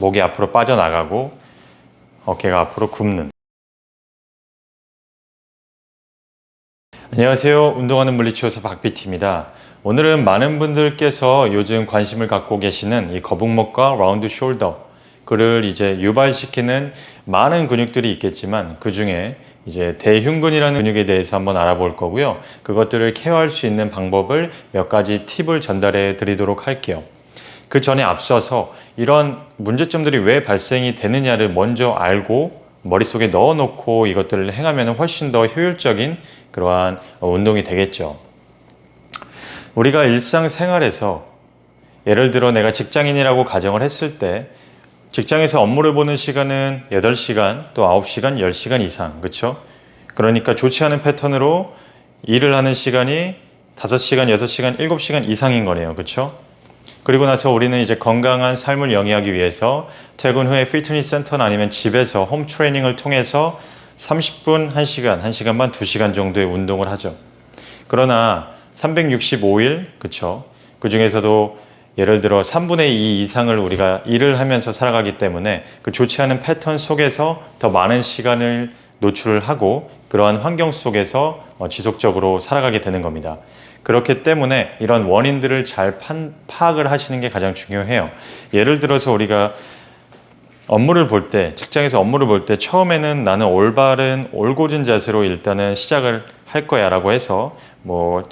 목이 앞으로 빠져나가고 어깨가 앞으로 굽는. 안녕하세요. 운동하는 물리치료사 박PT입니다. 오늘은 많은 분들께서 요즘 관심을 갖고 계시는 이 거북목과 라운드 숄더, 그를 이제 유발시키는 많은 근육들이 있겠지만 그 중에 이제 대흉근이라는 근육에 대해서 한번 알아볼 거고요. 그것들을 케어할 수 있는 방법을 몇 가지 팁을 전달해 드리도록 할게요. 그 전에 앞서서 이런 문제점들이 왜 발생이 되느냐를 먼저 알고 머릿속에 넣어놓고 이것들을 행하면 훨씬 더 효율적인 그러한 운동이 되겠죠. 우리가 일상생활에서 예를 들어 내가 직장인이라고 가정을 했을 때 직장에서 업무를 보는 시간은 8시간 또 9시간, 10시간 이상, 그렇죠? 그러니까 좋지 않은 패턴으로 일을 하는 시간이 5시간, 6시간, 7시간 이상인 거네요. 그렇죠? 그리고 나서 우리는 이제 건강한 삶을 영위하기 위해서 퇴근 후에 피트니스 센터나 아니면 집에서 홈 트레이닝을 통해서 30분, 1시간, 1시간 반, 2시간 정도의 운동을 하죠. 그러나 365일, 그쵸? 그 중에서도 예를 들어 3분의 2 이상을 우리가 일을 하면서 살아가기 때문에 그 좋지 않은 패턴 속에서 더 많은 시간을 노출을 하고 그러한 환경 속에서 지속적으로 살아가게 되는 겁니다. 그렇기 때문에 이런 원인들을 잘 파악을 하시는 게 가장 중요해요. 예를 들어서 우리가 업무를 볼 때, 직장에서 업무를 볼 때 처음에는 나는 올바른 올곧은 자세로 일단은 시작을 할 거야 라고 해서 뭐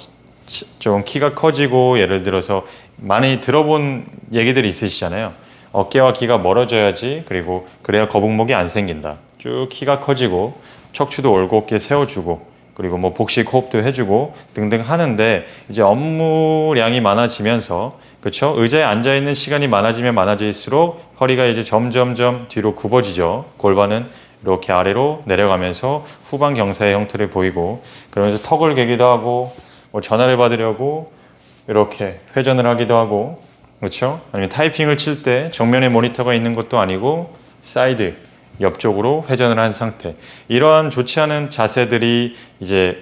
좀 키가 커지고 예를 들어서 많이 들어본 얘기들이 있으시잖아요. 어깨와 귀가 멀어져야지, 그리고 그래야 거북목이 안 생긴다. 쭉 키가 커지고 척추도 올곧게 세워주고 그리고 뭐 복식 호흡도 해주고 등등 하는데 이제 업무량이 많아지면서 그렇죠? 의자에 앉아 있는 시간이 많아지면 많아질수록 허리가 이제 점점점 뒤로 굽어지죠. 골반은 이렇게 아래로 내려가면서 후방 경사의 형태를 보이고 그러면서 턱을 개기도 하고 뭐 전화를 받으려고 이렇게 회전을 하기도 하고 그렇죠? 아니면 타이핑을 칠 때 정면에 모니터가 있는 것도 아니고 사이드 옆쪽으로 회전을 한 상태. 이러한 좋지 않은 자세들이 이제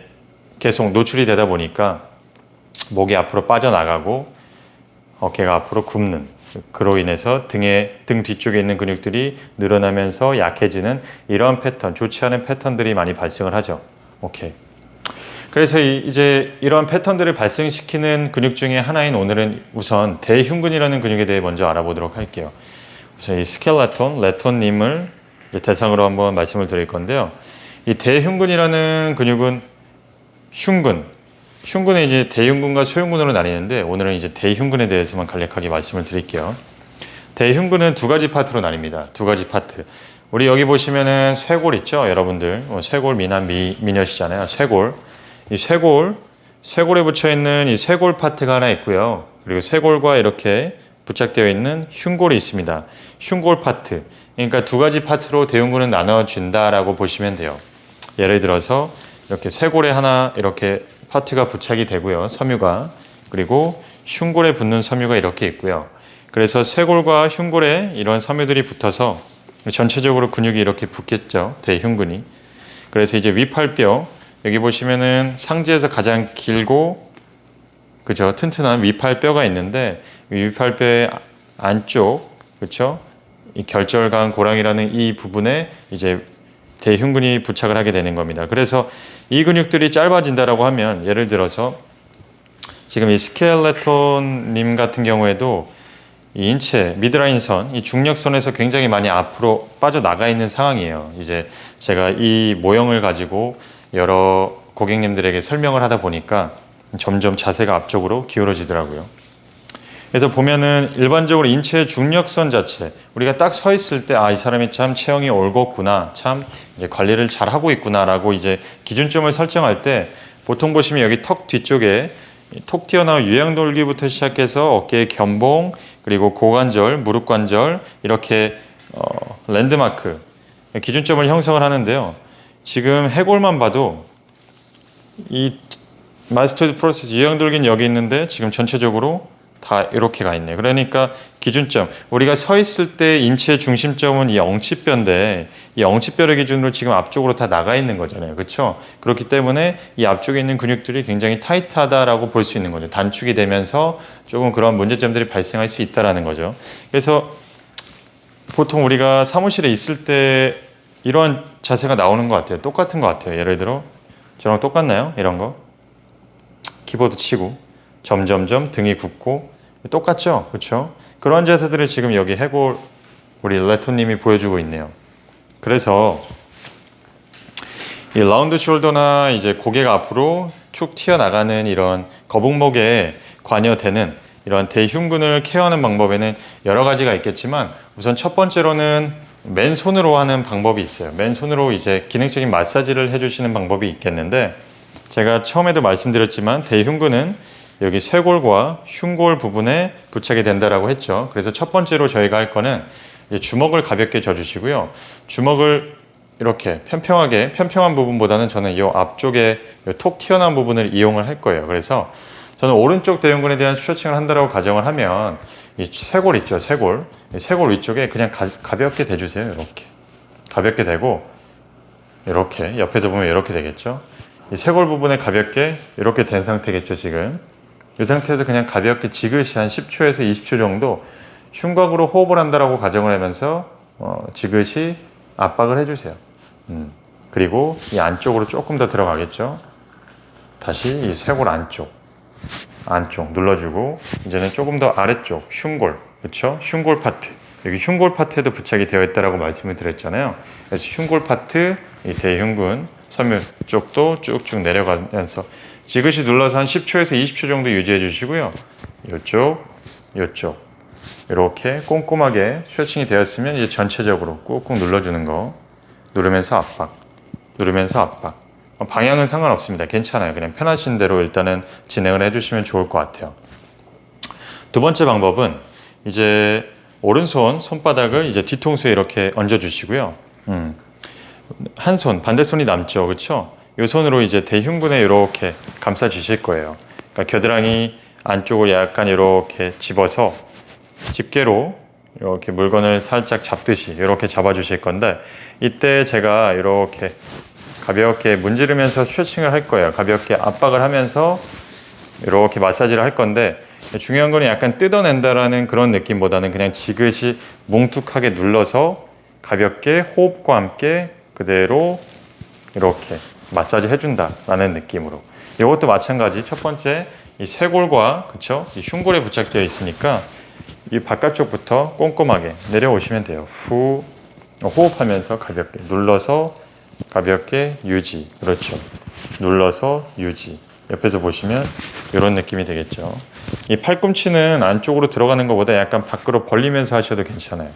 계속 노출이 되다 보니까 목이 앞으로 빠져나가고 어깨가 앞으로 굽는, 그로 인해서 등 뒤쪽에 있는 근육들이 늘어나면서 약해지는 이러한 패턴, 좋지 않은 패턴들이 많이 발생을 하죠. 오케이. 그래서 이제 이러한 패턴들을 발생시키는 근육 중에 하나인 오늘은 우선 대흉근이라는 근육에 대해 먼저 알아보도록 할게요. 우선 이 스켈레톤, 레톤님을 대상으로 한번 말씀을 드릴 건데요. 이 대흉근이라는 근육은 흉근은 이제 대흉근과 소흉근으로 나뉘는데 오늘은 이제 대흉근에 대해서만 간략하게 말씀을 드릴게요. 대흉근은 두 가지 파트로 나뉩니다. 두 가지 파트. 우리 여기 보시면은 쇄골 있죠, 여러분들. 쇄골 미녀시잖아요. 쇄골. 이 쇄골에 붙여 있는 이 쇄골 파트가 하나 있고요. 그리고 쇄골과 이렇게 부착되어 있는 흉골이 있습니다. 흉골 파트. 그러니까 두 가지 파트로 대흉근은 나눠진다라고 보시면 돼요. 예를 들어서 이렇게 쇄골에 하나 이렇게 파트가 부착이 되고요. 섬유가. 그리고 흉골에 붙는 섬유가 이렇게 있고요. 그래서 쇄골과 흉골에 이런 섬유들이 붙어서 전체적으로 근육이 이렇게 붙겠죠. 대흉근이. 그래서 이제 위팔뼈, 여기 보시면은 상지에서 가장 길고 그죠? 튼튼한 위팔뼈가 있는데 위팔뼈의 안쪽, 그렇죠? 이 결절강 고랑이라는 이 부분에 이제 대흉근이 부착을 하게 되는 겁니다. 그래서 이 근육들이 짧아진다라고 하면 예를 들어서 지금 이 스켈레톤님 같은 경우에도 이 인체 미드라인선, 이 중력선에서 굉장히 많이 앞으로 빠져나가 있는 상황이에요. 이제 제가 이 모형을 가지고 여러 고객님들에게 설명을 하다 보니까 점점 자세가 앞쪽으로 기울어지더라고요. 그래서 보면은 일반적으로 인체의 중력선 자체, 우리가 딱 서 있을 때, 아, 이 사람이 참 체형이 올곧구나, 참 이제 관리를 잘 하고 있구나라고 이제 기준점을 설정할 때 보통 보시면 여기 턱 뒤쪽에 톡 튀어나온 유양돌기부터 시작해서 어깨의 견봉, 그리고 고관절, 무릎 관절 이렇게 랜드마크, 기준점을 형성을 하는데요. 지금 해골만 봐도 이 마스터드 프로세스 유양돌기는 여기 있는데 지금 전체적으로 다 이렇게 가 있네요. 그러니까 기준점, 우리가 서 있을 때 인체의 중심점은 이 엉치뼈인데 이 엉치뼈를 기준으로 지금 앞쪽으로 다 나가 있는 거잖아요. 그렇죠? 그렇기 때문에 이 앞쪽에 있는 근육들이 굉장히 타이트하다라고 볼 수 있는 거죠. 단축이 되면서 조금 그런 문제점들이 발생할 수 있다라는 거죠. 그래서 보통 우리가 사무실에 있을 때 이런 자세가 나오는 것 같아요. 똑같은 것 같아요. 예를 들어 저랑 똑같나요? 이런 거 키보드 치고 점점점 등이 굽고 똑같죠? 그렇죠? 그런 자세들을 지금 여기 해골 우리 레토님이 보여주고 있네요. 그래서 이 라운드 숄더나 이제 고개가 앞으로 축 튀어나가는 이런 거북목에 관여되는 이런 대흉근을 케어하는 방법에는 여러 가지가 있겠지만 우선 첫 번째로는 맨손으로 하는 방법이 있어요. 맨손으로 이제 기능적인 마사지를 해주시는 방법이 있겠는데 제가 처음에도 말씀드렸지만 대흉근은 여기 쇄골과 흉골 부분에 부착이 된다라고 했죠. 그래서 첫 번째로 저희가 할 거는 이제 주먹을 가볍게 져주시고요. 주먹을 이렇게 편평한 부분보다는 저는 이 앞쪽에 톡 튀어나온 부분을 이용을 할 거예요. 그래서 저는 오른쪽 대흉근에 대한 스트레칭을 한다라고 가정을 하면 이 쇄골 있죠, 쇄골. 이 쇄골 위쪽에 그냥 가볍게 대주세요. 이렇게 가볍게 대고 이렇게 옆에서 보면 이렇게 되겠죠. 이 쇄골 부분에 가볍게 이렇게 된 상태겠죠, 지금. 이 상태에서 그냥 가볍게 지그시 한 10초에서 20초 정도 흉곽으로 호흡을 한다라고 가정을 하면서 지그시 압박을 해주세요. 그리고 이 안쪽으로 조금 더 들어가겠죠. 다시 이 쇄골 안쪽 눌러주고 이제는 조금 더 아래쪽 흉골, 그렇죠? 흉골 파트 여기 흉골 파트에도 부착이 되어 있다라고 말씀을 드렸잖아요. 그래서 흉골 파트 이 대흉근 섬유 쪽도 쭉쭉 내려가면서 지그시 눌러서 한 10초에서 20초 정도 유지해 주시고요. 이쪽 이렇게 꼼꼼하게 스트레칭이 되었으면 이제 전체적으로 꾹꾹 눌러주는 거 누르면서 압박 방향은 상관없습니다. 괜찮아요. 그냥 편하신 대로 일단은 진행을 해주시면 좋을 것 같아요. 두 번째 방법은 이제 오른손 손바닥을 이제 뒤통수에 이렇게 얹어주시고요. 한 손, 반대 손이 남죠, 그렇죠? 이 손으로 이제 대흉근에 이렇게 감싸 주실 거예요. 그러니까 겨드랑이 안쪽을 약간 이렇게 집어서 집게로 이렇게 물건을 살짝 잡듯이 이렇게 잡아 주실 건데 이때 제가 이렇게 가볍게 문지르면서 스트레칭을 할 거예요. 가볍게 압박을 하면서 이렇게 마사지를 할 건데 중요한 거는 약간 뜯어낸다라는 그런 느낌보다는 그냥 지그시 뭉툭하게 눌러서 가볍게 호흡과 함께 그대로 이렇게 마사지 해준다라는 느낌으로. 이것도 마찬가지. 첫 번째 이 쇄골과 그쵸? 이 흉골에 부착되어 있으니까 이 바깥쪽부터 꼼꼼하게 내려오시면 돼요. 후 호흡하면서 가볍게 눌러서 가볍게 유지. 그렇죠. 눌러서 유지. 옆에서 보시면 이런 느낌이 되겠죠. 이 팔꿈치는 안쪽으로 들어가는 것보다 약간 밖으로 벌리면서 하셔도 괜찮아요.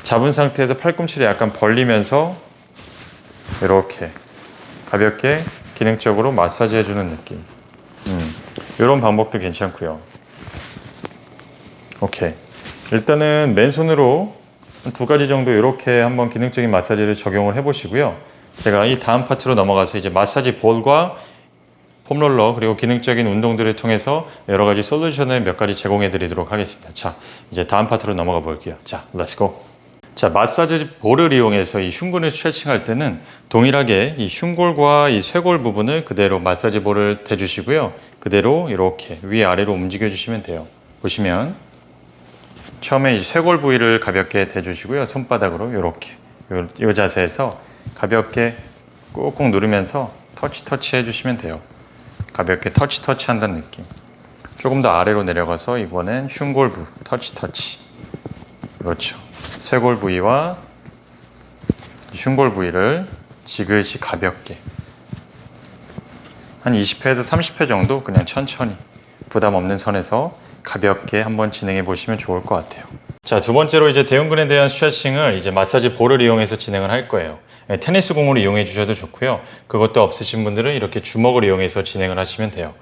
잡은 상태에서 팔꿈치를 약간 벌리면서 이렇게 가볍게 기능적으로 마사지 해주는 느낌. 이런 방법도 괜찮고요. 오케이. 일단은 맨손으로 두 가지 정도 이렇게 한번 기능적인 마사지를 적용을 해보시고요. 제가 이 다음 파트로 넘어가서 이제 마사지 볼과 폼롤러 그리고 기능적인 운동들을 통해서 여러 가지 솔루션을 몇 가지 제공해 드리도록 하겠습니다. 자, 이제 다음 파트로 넘어가 볼게요. 자, 렛츠고. 자, 마사지 볼을 이용해서 이 흉근을 스트레칭할 때는 동일하게 이 흉골과 이 쇄골 부분을 그대로 마사지 볼을 대주시고요. 그대로 이렇게 위아래로 움직여 주시면 돼요. 보시면 처음에 이 쇄골 부위를 가볍게 대주시고요. 손바닥으로 이렇게 이 자세에서 가볍게 꾹꾹 누르면서 터치 해주시면 돼요. 가볍게 터치 한다는 느낌. 조금 더 아래로 내려가서 이번엔 흉골 부 터치. 그렇죠. 쇄골 부위와 흉골 부위를 지그시 가볍게 한 20회에서 30회 정도 그냥 천천히 부담 없는 선에서 가볍게 한번 진행해 보시면 좋을 것 같아요. 자, 두 번째로 이제 대흉근에 대한 스트레칭을 이제 마사지 볼을 이용해서 진행을 할 거예요. 테니스 공을 이용해 주셔도 좋고요. 그것도 없으신 분들은 이렇게 주먹을 이용해서 진행을 하시면 돼요.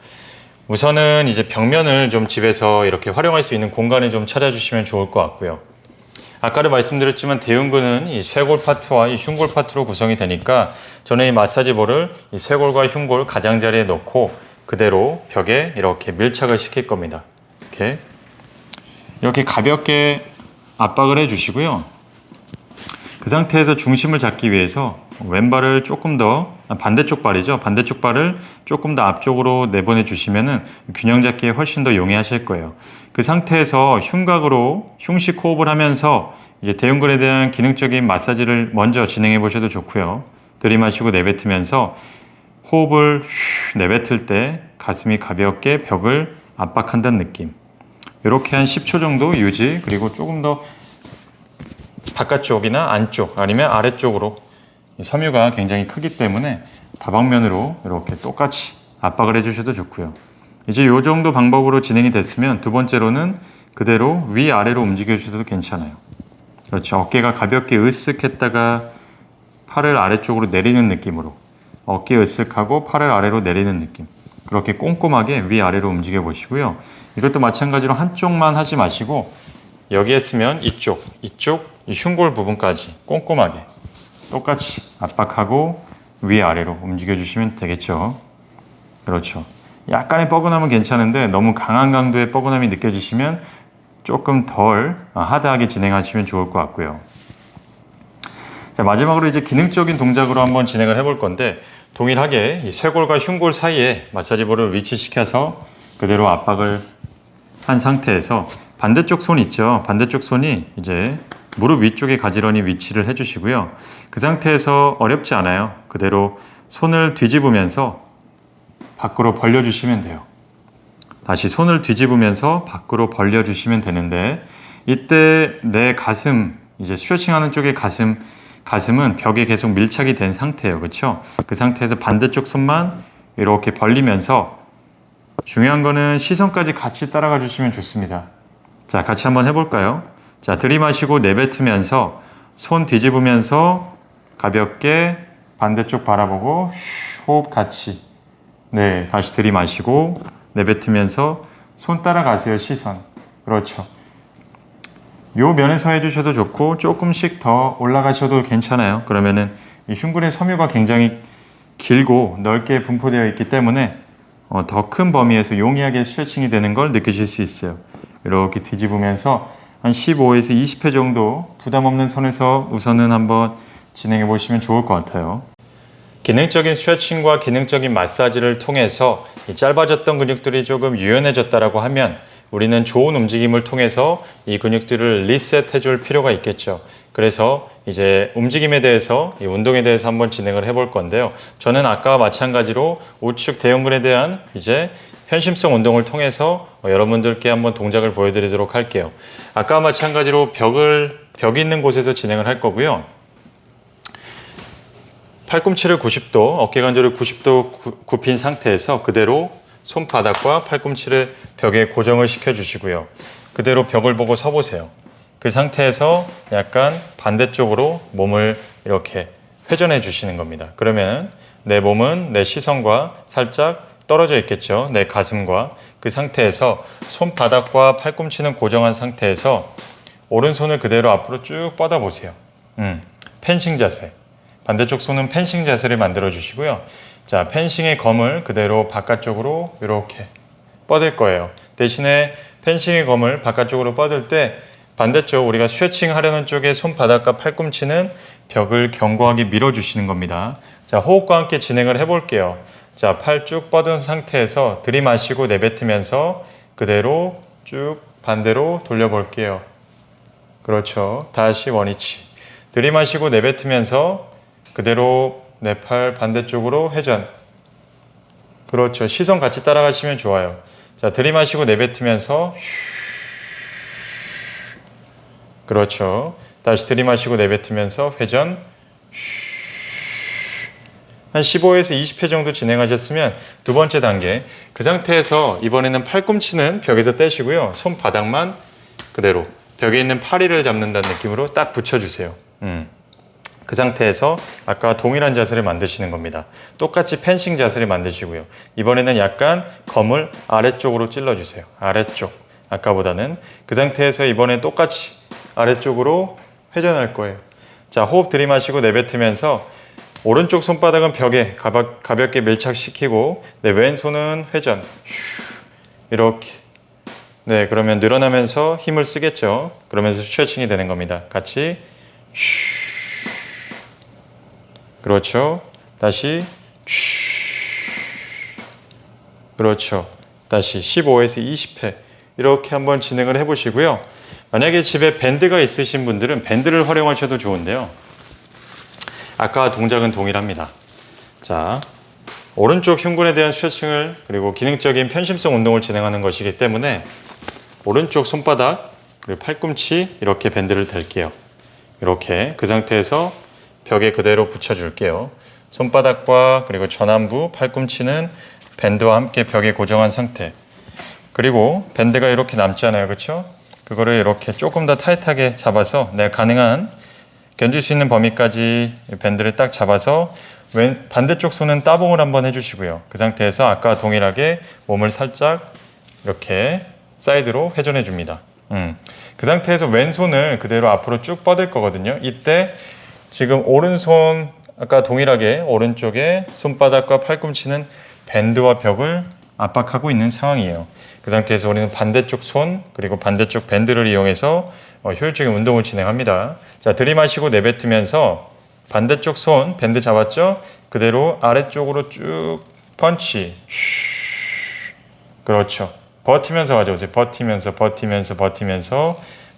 우선은 이제 벽면을 좀 집에서 이렇게 활용할 수 있는 공간을 좀 찾아주시면 좋을 것 같고요. 아까도 말씀드렸지만 대흉근은 이 쇄골 파트와 이 흉골 파트로 구성이 되니까 저는 이 마사지 볼을 이 쇄골과 흉골 가장자리에 넣고 그대로 벽에 이렇게 밀착을 시킬 겁니다. 이렇게 가볍게 압박을 해 주시고요. 그 상태에서 중심을 잡기 위해서 왼발을 조금 더 반대쪽 발이죠. 반대쪽 발을 조금 더 앞쪽으로 내보내 주시면은 균형 잡기에 훨씬 더 용이하실 거예요. 그 상태에서 흉곽으로 흉식 호흡을 하면서 이제 대흉근에 대한 기능적인 마사지를 먼저 진행해 보셔도 좋고요. 들이마시고 내뱉으면서 호흡을 내뱉을 때 가슴이 가볍게 벽을 압박한다는 느낌. 이렇게 한 10초 정도 유지, 그리고 조금 더 바깥쪽이나 안쪽 아니면 아래쪽으로, 섬유가 굉장히 크기 때문에 다방면으로 이렇게 똑같이 압박을 해주셔도 좋고요. 이제 이 정도 방법으로 진행이 됐으면 두 번째로는 그대로 위아래로 움직여 주셔도 괜찮아요. 그렇죠. 어깨가 가볍게 으쓱했다가 팔을 아래쪽으로 내리는 느낌으로, 어깨 으쓱하고 팔을 아래로 내리는 느낌, 그렇게 꼼꼼하게 위아래로 움직여 보시고요. 이것도 마찬가지로 한쪽만 하지 마시고 여기 했으면 이쪽 이 흉골 부분까지 꼼꼼하게 똑같이 압박하고 위아래로 움직여 주시면 되겠죠. 그렇죠. 약간의 뻐근함은 괜찮은데 너무 강한 강도의 뻐근함이 느껴지시면 조금 덜 하드하게 진행하시면 좋을 것 같고요. 자, 마지막으로 이제 기능적인 동작으로 한번 진행을 해볼 건데, 동일하게 이 쇄골과 흉골 사이에 마사지볼을 위치시켜서 그대로 압박을 한 상태에서 반대쪽 손 있죠. 반대쪽 손이 이제 무릎 위쪽에 가지런히 위치를 해주시고요. 그 상태에서 어렵지 않아요. 그대로 손을 뒤집으면서 밖으로 벌려주시면 돼요. 다시 손을 뒤집으면서 밖으로 벌려주시면 되는데, 이때 내 가슴, 이제 스트레칭하는 쪽의 가슴은 벽에 계속 밀착이 된 상태예요. 그렇죠? 그 상태에서 반대쪽 손만 이렇게 벌리면서, 중요한 거는 시선까지 같이 따라가 주시면 좋습니다. 자, 같이 한번 해볼까요? 자, 들이마시고 내뱉으면서 손 뒤집으면서 가볍게 반대쪽 바라보고 호흡 같이. 네, 다시 들이마시고 내뱉으면서 손 따라가세요. 시선. 그렇죠. 요 면에서 해주셔도 좋고 조금씩 더 올라가셔도 괜찮아요. 그러면은 이 흉근의 섬유가 굉장히 길고 넓게 분포되어 있기 때문에 더 큰 범위에서 용이하게 스트레칭이 되는 걸 느끼실 수 있어요. 이렇게 뒤집으면서 한 15에서 20회 정도 부담 없는 선에서 우선은 한번 진행해 보시면 좋을 것 같아요. 기능적인 스트레칭과 기능적인 마사지를 통해서 이 짧아졌던 근육들이 조금 유연해졌다라고 하면 우리는 좋은 움직임을 통해서 이 근육들을 리셋해 줄 필요가 있겠죠. 그래서 이제 움직임에 대해서, 이 운동에 대해서 한번 진행을 해볼 건데요. 저는 아까와 마찬가지로 우측 대흉근에 대한 이제 편심성 운동을 통해서 여러분들께 한번 동작을 보여드리도록 할게요. 아까와 마찬가지로 벽이 있는 곳에서 진행을 할 거고요. 팔꿈치를 90도, 어깨관절을 90도 굽힌 상태에서 그대로 손바닥과 팔꿈치를 벽에 고정을 시켜주시고요. 그대로 벽을 보고 서보세요. 그 상태에서 약간 반대쪽으로 몸을 이렇게 회전해 주시는 겁니다. 그러면 내 몸은 내 시선과 살짝 떨어져 있겠죠. 내 가슴과. 그 상태에서 손바닥과 팔꿈치는 고정한 상태에서 오른손을 그대로 앞으로 쭉 뻗어 보세요. 펜싱 자세. 반대쪽 손은 펜싱 자세를 만들어 주시고요. 자, 펜싱의 검을 그대로 바깥쪽으로 이렇게 뻗을 거예요. 대신에 펜싱의 검을 바깥쪽으로 뻗을 때 반대쪽 우리가 스트레칭 하려는 쪽에 손바닥과 팔꿈치는 벽을 견고하게 밀어주시는 겁니다. 자, 호흡과 함께 진행을 해볼게요. 자, 팔 쭉 뻗은 상태에서 들이마시고 내뱉으면서 그대로 쭉 반대로 돌려볼게요. 그렇죠. 다시 원위치. 들이마시고 내뱉으면서 그대로 내 팔 반대쪽으로 회전. 그렇죠. 시선 같이 따라가시면 좋아요. 자, 들이마시고 내뱉으면서 그렇죠. 다시 들이마시고 내뱉으면서 회전. 한 15에서 20회 정도 진행하셨으면 두 번째 단계. 그 상태에서 이번에는 팔꿈치는 벽에서 떼시고요. 손바닥만 그대로 벽에 있는 파리를 잡는다는 느낌으로 딱 붙여주세요. 그 상태에서 아까 동일한 자세를 만드시는 겁니다. 똑같이 펜싱 자세를 만드시고요. 이번에는 약간 검을 아래쪽으로 찔러주세요. 아래쪽. 아까보다는. 그 상태에서 이번에 똑같이 아래쪽으로 회전할 거예요. 자, 호흡 들이마시고 내뱉으면서 오른쪽 손바닥은 벽에 가볍게 밀착시키고 내 왼손은 회전. 이렇게. 네, 그러면 늘어나면서 힘을 쓰겠죠. 그러면서 스트레칭이 되는 겁니다. 같이. 그렇죠. 다시. 그렇죠. 다시 15에서 20회 이렇게 한번 진행을 해보시고요. 만약에 집에 밴드가 있으신 분들은 밴드를 활용하셔도 좋은데요. 아까 동작은 동일합니다. 자, 오른쪽 흉근에 대한 스트레칭을 그리고 기능적인 편심성 운동을 진행하는 것이기 때문에 오른쪽 손바닥 그리고 팔꿈치 이렇게 밴드를 댈게요. 이렇게 그 상태에서 벽에 그대로 붙여줄게요. 손바닥과 그리고 전완부, 팔꿈치는 밴드와 함께 벽에 고정한 상태. 그리고 밴드가 이렇게 남잖아요. 그렇죠? 그거를 이렇게 조금 더 타이트하게 잡아서 내가 가능한 견딜 수 있는 범위까지 밴드를 딱 잡아서 반대쪽 손은 따봉을 한번 해주시고요. 그 상태에서 아까 동일하게 몸을 살짝 이렇게 사이드로 회전해 줍니다. 그 상태에서 왼손을 그대로 앞으로 쭉 뻗을 거거든요. 이때 지금 오른손 아까 동일하게 오른쪽에 손바닥과 팔꿈치는 밴드와 벽을 압박하고 있는 상황이에요. 그 상태에서 우리는 반대쪽 손 그리고 반대쪽 밴드를 이용해서 효율적인 운동을 진행합니다. 자, 들이마시고 내뱉으면서 반대쪽 손 밴드 잡았죠? 그대로 아래쪽으로 쭉 펀치. 그렇죠. 버티면서 가져오세요. 버티면서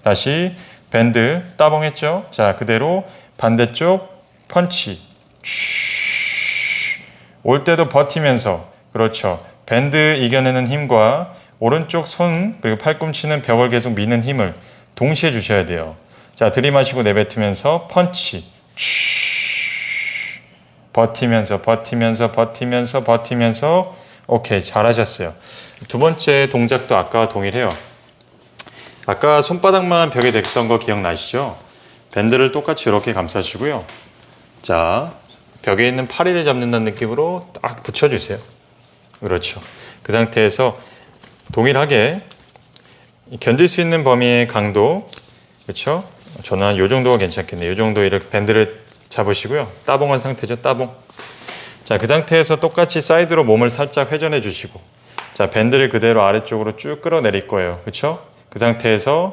다시 밴드 따봉했죠? 자, 그대로 반대쪽 펀치. 올 때도 버티면서 그렇죠. 밴드 이겨내는 힘과 오른쪽 손 그리고 팔꿈치는 벽을 계속 미는 힘을 동시에 주셔야 돼요. 자, 들이마시고 내뱉으면서 펀치. 버티면서 오케이, 잘하셨어요. 두 번째 동작도 아까와 동일해요. 아까 손바닥만 벽에 댔던 거 기억나시죠? 밴드를 똑같이 이렇게 감싸시고요. 자, 벽에 있는 파리를 잡는다는 느낌으로 딱 붙여주세요. 그렇죠. 그 상태에서 동일하게 견딜 수 있는 범위의 강도, 그렇죠? 저는 한 요 정도가 괜찮겠네요. 요 정도 이렇게 밴드를 잡으시고요. 따봉한 상태죠. 따봉. 자, 그 상태에서 똑같이 사이드로 몸을 살짝 회전해 주시고, 자, 밴드를 그대로 아래쪽으로 쭉 끌어내릴 거예요. 그렇죠? 그 상태에서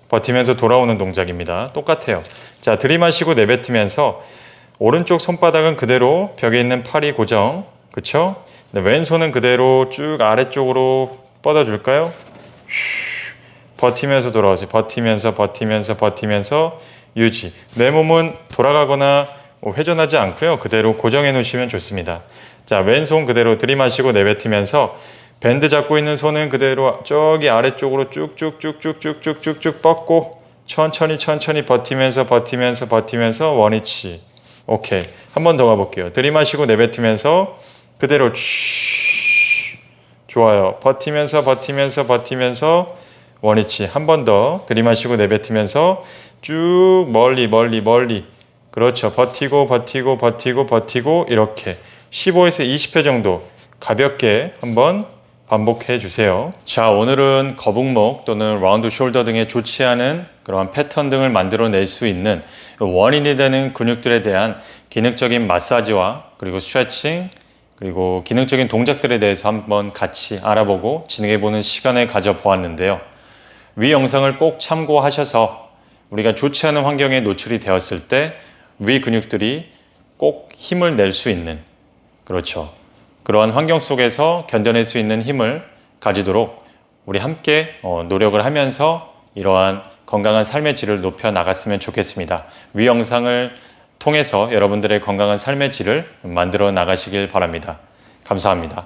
버티면서 돌아오는 동작입니다. 똑같아요. 자, 들이마시고 내뱉으면서 오른쪽 손바닥은 그대로 벽에 있는 팔이 고정. 그렇죠? 왼손은 그대로 쭉 아래쪽으로 뻗어줄까요? 버티면서 돌아오세요. 버티면서 유지. 내 몸은 돌아가거나 회전하지 않고요. 그대로 고정해 놓으시면 좋습니다. 자, 왼손 그대로 들이마시고 내뱉으면서 밴드 잡고 있는 손은 그대로 저기 아래쪽으로 쭉쭉쭉쭉쭉쭉쭉 뻗고 천천히 버티면서 원위치. 오케이. 한 번 더 가볼게요. 들이마시고 내뱉으면서 그대로 좋아요. 버티면서 원위치. 한 번 더 들이마시고 내뱉으면서 쭉 멀리. 그렇죠. 버티고 이렇게 15에서 20회 정도 가볍게 한번 반복해 주세요. 자, 오늘은 거북목 또는 라운드 숄더 등에 좋지 않은 그러한 패턴 등을 만들어낼 수 있는 원인이 되는 근육들에 대한 기능적인 마사지와 그리고 스트레칭 그리고 기능적인 동작들에 대해서 한번 같이 알아보고 진행해보는 시간을 가져보았는데요. 위 영상을 꼭 참고하셔서 우리가 좋지 않은 환경에 노출이 되었을 때 위 근육들이 꼭 힘을 낼 수 있는, 그렇죠. 그러한 환경 속에서 견뎌낼 수 있는 힘을 가지도록 우리 함께 노력을 하면서 이러한 건강한 삶의 질을 높여 나갔으면 좋겠습니다. 위 영상을 통해서 여러분들의 건강한 삶의 질을 만들어 나가시길 바랍니다. 감사합니다.